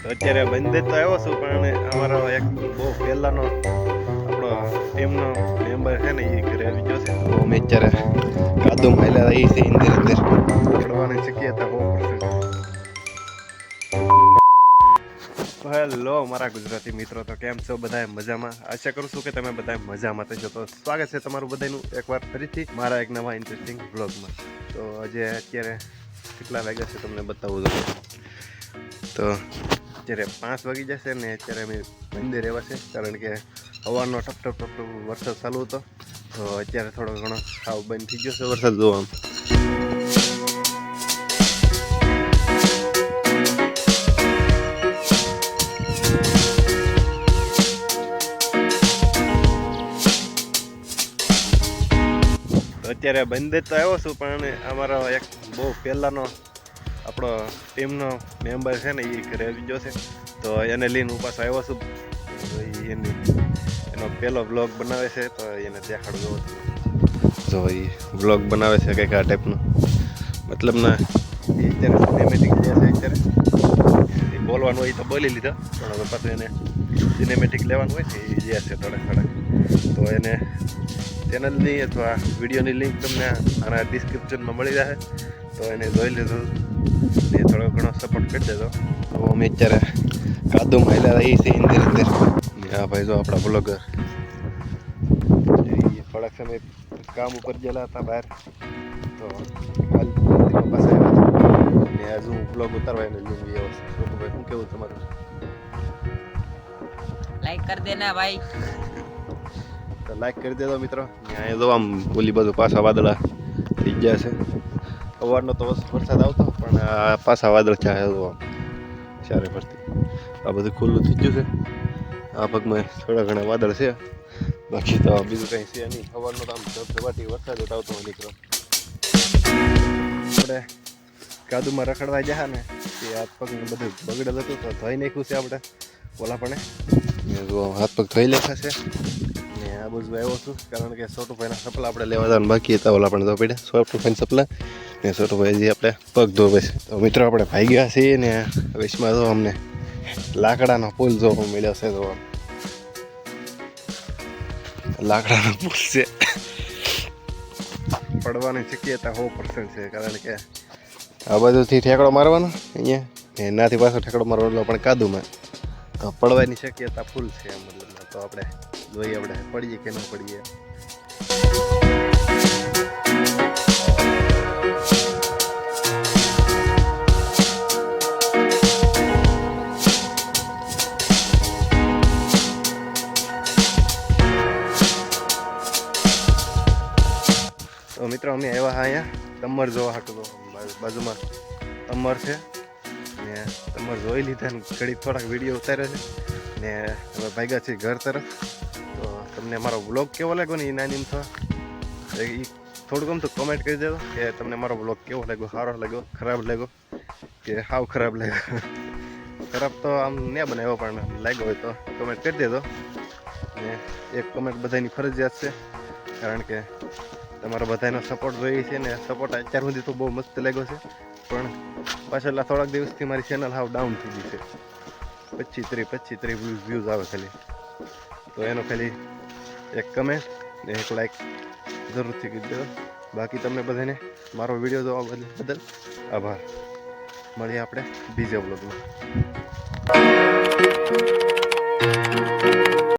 તો અત્યારે બંધ તો આવ્યો છું, પણ અમારો એક બહુ પહેલાનો આપણો ટીમનો મેમ્બર છે ને, એ ઘરે આવી ગયો છે. તો અમે અત્યારે કાદુ માયલા રહી છે, અંદર અંદર પડવાની શક્યતા બહુ પડશે. હેલો મારા ગુજરાતી મિત્રો, તો કેમ છો બધા? મજામાં? આશા કરું છું કે તમે બધા મજામાં થશો. તો સ્વાગત છે તમારું બધાનું એકવાર ફરીથી મારા એક નવા ઇન્ટરેસ્ટિંગ વ્લોગમાં. તો આજે અત્યારે કેટલા વાગ્યા છે તમને બતાવું છું. તો અત્યારે 5 વાગી જશે ને અત્યારે અમે મંદિર રહેવા છે, કારણ કે સવારનો ટપ વરસાદ ચાલુ હતો. તો અત્યારે થોડો ઘણો સાવ બંધ થઈ ગયો છે વરસાદ જોવામાં. અત્યારે બંધ તો આવ્યો છું, પણ અમારો એક બહુ પહેલાનો આપણો ટીમનો મેમ્બર છે ને, એ ઘરે આવી ગયો છે. તો એને લઈને હું પાછો આવ્યો છું. એનો પહેલો વ્લોગ બનાવે છે, તો એને દેખાડજો. જો એ વ્લોગ બનાવે છે કંઈક આ ટાઈપનો, મતલબ ના એ અત્યારે સિનેમેટિક જે છે અત્યારે એ બોલવાનું હોય તો બોલી લીધા, પણ હવે પાછું એને સિનેમેટિક લેવાનું હોય છે એ જે છે થોડાક. તો એને ચેનલની અથવા વિડીયોની લિંક તમને આના ડિસ્ક્રિપ્શનમાં મળી જશે. તો એને જોઈ લીધું ને થોડો ઘણો સપોર્ટ કરી દેજો. તો અમે અત્યારે કાદુ માયલા રહી છે અંદર અંદર. હા ભાઈ, જો આપણા બ્લોગર થોડાક સમય કામ ઉપર ગયેલા હતા બહાર, તો હાલ પાસે ને હજુ બ્લોગ ઉતારવા એને લિંક વ્યવસ્થિત. તો ભાઈ શું કેવું તમારું? લાઈક કરી દેના ભાઈ. તો લાઈક કરી દેજો મિત્રો. અહીંયા જો આમ ઓલી બધું પાછા વાદળા થઈ ગયા છે. સવારનો તો વરસાદ આવતો, પણ આ પાછા વાદળ થયા જો આમ ચારે ફરતી. આ બધું ખુલ્લું થઈ ગયું છે. આ ભાગમાં થોડા ઘણા વાદળ છે, બાકી તો બીજું કંઈ છે નહીં. સવારનો તો આમ ધબધબાટી વરસાદ જ આવતો હોય નીકળો. આપણે કાદુમાં રખડવા ગયા ને તે હાથ પગને બધું બગડેલ હતું, તો ધોઈ નાખ્યું છે આપણે ઓલા પણ. હાથ પગ ધોઈ નાખ્યા છે ને આ બધું આવ્યો છું, કારણ કે છોટુભાઈના ચપલા આપણે લેવા જવાનું બાકી હતા. ઓલા પણ ધો પડ્યા છોટુભાઈના ચપલા ને છોટુભાઈ જે આપણે પગ ધોવે છે. તો મિત્રો આપણે ભાઈ ગયા છીએ ને વચમાં તો અમને લાકડાનો પુલ જોવા મળ્યો છે. તો લાકડાનો પુલ છે, પડવાની શક્યતા 100% છે, કારણ કે આ બાજુથી ઠેકડો મારવાનો અહીંયા, એનાથી પાછો ઠેકડો મારવાનો પણ કાદુમાં, તો પડવાની શક્યતા ફૂલ છે એમ. મતલબમાં તો આપણે જોઈએ આપણે પડીએ કે ન પડીએ. તો મિત્રો અમે આવ્યા અહીંયા તમર જોવા હાટું. બાજુમાં તમર છે ને તમર જોઈ લીધા ને ઘડી થોડાક વિડીયો ઉતાર્યો છે ને હવે ભાગ્યા છે ઘર તરફ. તો તમને મારો વ્લોગ કેવો લાગ્યો ને એ નાની થવા એ થોડુંક આમ તો કોમેન્ટ કરી દેજો કે તમને મારો વ્લોગ કેવો લાગ્યો, સારો લાગ્યો, ખરાબ લાગ્યો કે હાવ ખરાબ લાગ્યો. ખરાબ તો આમ ન બનાવ્યો, પણ લાગ્યો હોય તો કોમેન્ટ કરી દેજો. ને એક કોમેન્ટ બધાની ફરજિયાત છે, કારણ કે તમારો બધાનો સપોર્ટ જોઈએ છે ને સપોર્ટ અત્યાર સુધી તો બહુ મસ્ત લાગ્યો છે, પણ પાછળના થોડાક દિવસથી મારી ચેનલ હાવ ડાઉન થઈ ગઈ છે. 25-30 વ્યૂઝ આવે ખાલી. તો એનો ખાલી એક કમેન્ટ ને એક લાઈક જરૂરથી કરી દેજો. બાકી તમને બધાને મારો વિડીયો જોવા બદલ આભાર. મળીએ આપણે બીજા બ્લોગમાં.